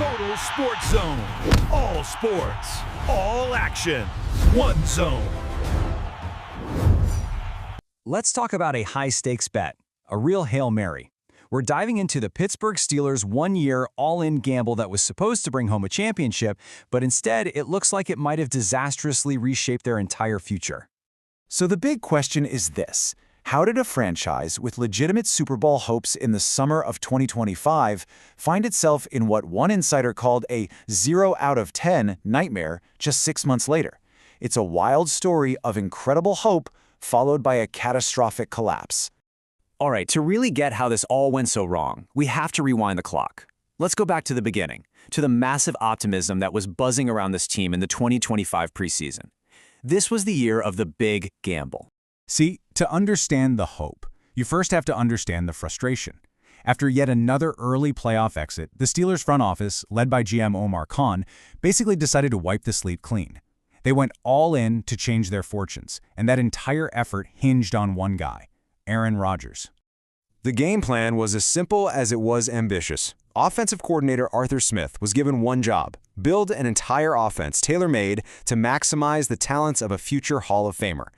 Total Sports Zone. All sports, all action, one zone. Let's talk about a high-stakes bet, a real Hail Mary. We're diving into the Pittsburgh Steelers' one-year all-in gamble that was supposed to bring home a championship, but instead it looks like it might have disastrously reshaped their entire future. So the big question is this: how did a franchise with legitimate Super Bowl hopes in the summer of 2025 find itself in what one insider called a 0 out of 10 nightmare just 6 months later? It's a wild story of incredible hope followed by a catastrophic collapse. All right, to really get how this all went so wrong, we have to rewind the clock. Let's go back to the beginning, to the massive optimism that was buzzing around this team in the 2025 preseason. This was the year of the big gamble. See, to understand the hope, you first have to understand the frustration. After yet another early playoff exit, the Steelers front office, led by GM Omar Khan, basically decided to wipe the slate clean. They went all in to change their fortunes, and that entire effort hinged on one guy, Aaron Rodgers. The game plan was as simple as it was ambitious. Offensive coordinator Arthur Smith was given one job: build an entire offense tailor-made to maximize the talents of a future Hall of Famer.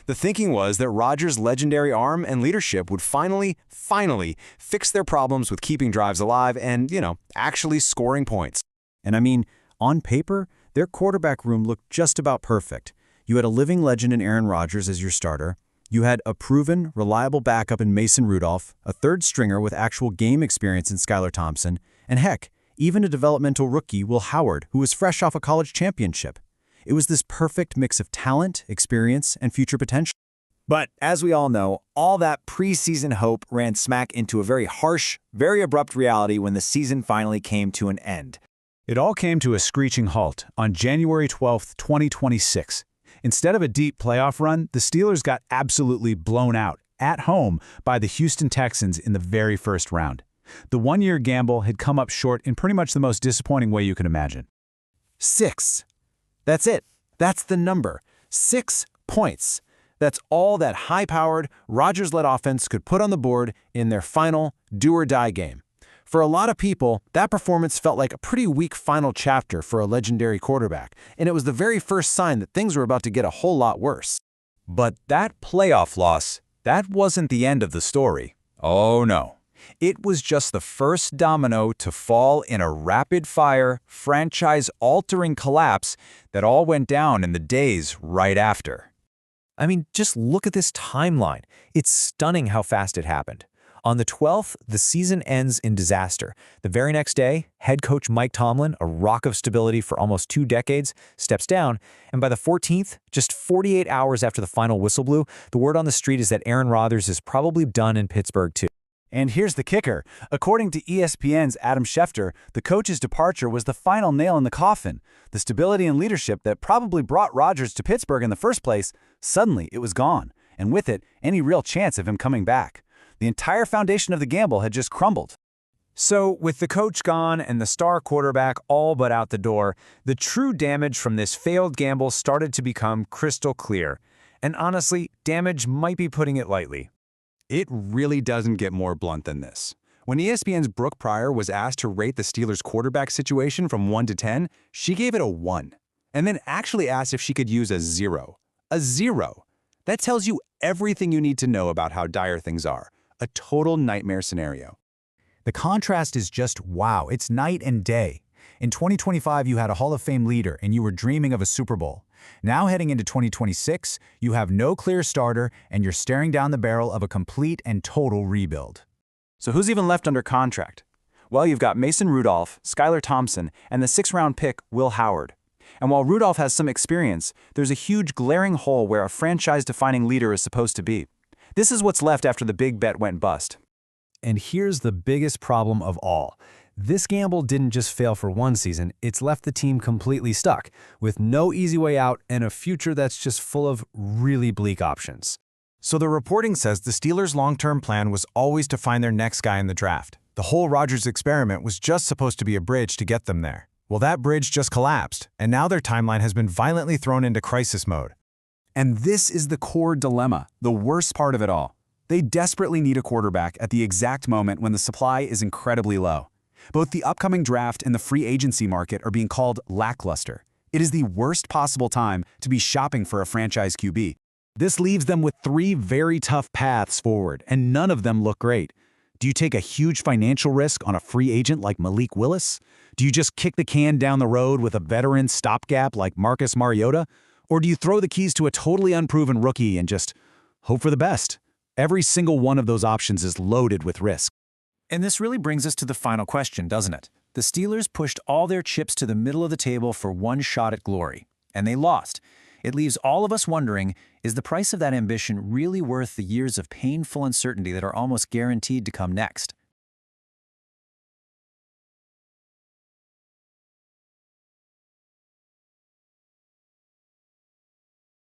The thinking was that Rodgers' legendary arm and leadership would finally fix their problems with keeping drives alive and, actually scoring points. And I mean, on paper, their quarterback room looked just about perfect. You had a living legend in Aaron Rodgers as your starter. You had a proven, reliable backup in Mason Rudolph, a third stringer with actual game experience in Skylar Thompson, and heck, even a developmental rookie, Will Howard, who was fresh off a college championship. It was this perfect mix of talent, experience, and future potential. But as we all know, all that preseason hope ran smack into a very harsh, very abrupt reality when the season finally came to an end. It all came to a screeching halt on January 12, 2026. Instead of a deep playoff run, the Steelers got absolutely blown out at home by the Houston Texans in the very first round. The one-year gamble had come up short in pretty much the most disappointing way you can imagine. 6. That's it. That's the number. 6 points. That's all that high-powered, Rodgers-led offense could put on the board in their final do-or-die game. For a lot of people, that performance felt like a pretty weak final chapter for a legendary quarterback, and it was the very first sign that things were about to get a whole lot worse. But that playoff loss, that wasn't the end of the story. Oh no. It was just the first domino to fall in a rapid-fire, franchise-altering collapse that all went down in the days right after. I mean, just look at this timeline. It's stunning how fast it happened. On the 12th, the season ends in disaster. The very next day, head coach Mike Tomlin, a rock of stability for almost 2 decades, steps down, and by the 14th, just 48 hours after the final whistle blew, the word on the street is that Aaron Rodgers is probably done in Pittsburgh too. And here's the kicker. According to ESPN's Adam Schefter, the coach's departure was the final nail in the coffin. The stability and leadership that probably brought Rodgers to Pittsburgh in the first place, suddenly it was gone, and with it, any real chance of him coming back. The entire foundation of the gamble had just crumbled. So, with the coach gone and the star quarterback all but out the door, the true damage from this failed gamble started to become crystal clear. And honestly, damage might be putting it lightly. It really doesn't get more blunt than this. When ESPN's Brooke Pryor was asked to rate the Steelers' quarterback situation from 1 to 10, she gave it a 1, and then actually asked if she could use a 0. A 0. That tells you everything you need to know about how dire things are. A total nightmare scenario. The contrast is just wow, it's night and day. In 2025, you had a Hall of Fame leader and you were dreaming of a Super Bowl. Now heading into 2026, you have no clear starter and you're staring down the barrel of a complete and total rebuild. So who's even left under contract? Well, you've got Mason Rudolph, Skylar Thompson, and the 6th-round pick, Will Howard. And while Rudolph has some experience, there's a huge glaring hole where a franchise-defining leader is supposed to be. This is what's left after the big bet went bust. And here's the biggest problem of all. This gamble didn't just fail for one season, it's left the team completely stuck, with no easy way out and a future that's just full of really bleak options. So the reporting says the Steelers' long-term plan was always to find their next guy in the draft. The whole Rodgers experiment was just supposed to be a bridge to get them there. Well, that bridge just collapsed, and now their timeline has been violently thrown into crisis mode. And this is the core dilemma, the worst part of it all. They desperately need a quarterback at the exact moment when the supply is incredibly low. Both the upcoming draft and the free agency market are being called lackluster. It is the worst possible time to be shopping for a franchise QB. This leaves them with 3 very tough paths forward, and none of them look great. Do you take a huge financial risk on a free agent like Malik Willis? Do you just kick the can down the road with a veteran stopgap like Marcus Mariota? Or do you throw the keys to a totally unproven rookie and just hope for the best? Every single one of those options is loaded with risk. And this really brings us to the final question, doesn't it? The Steelers pushed all their chips to the middle of the table for one shot at glory, and they lost. It leaves all of us wondering, is the price of that ambition really worth the years of painful uncertainty that are almost guaranteed to come next?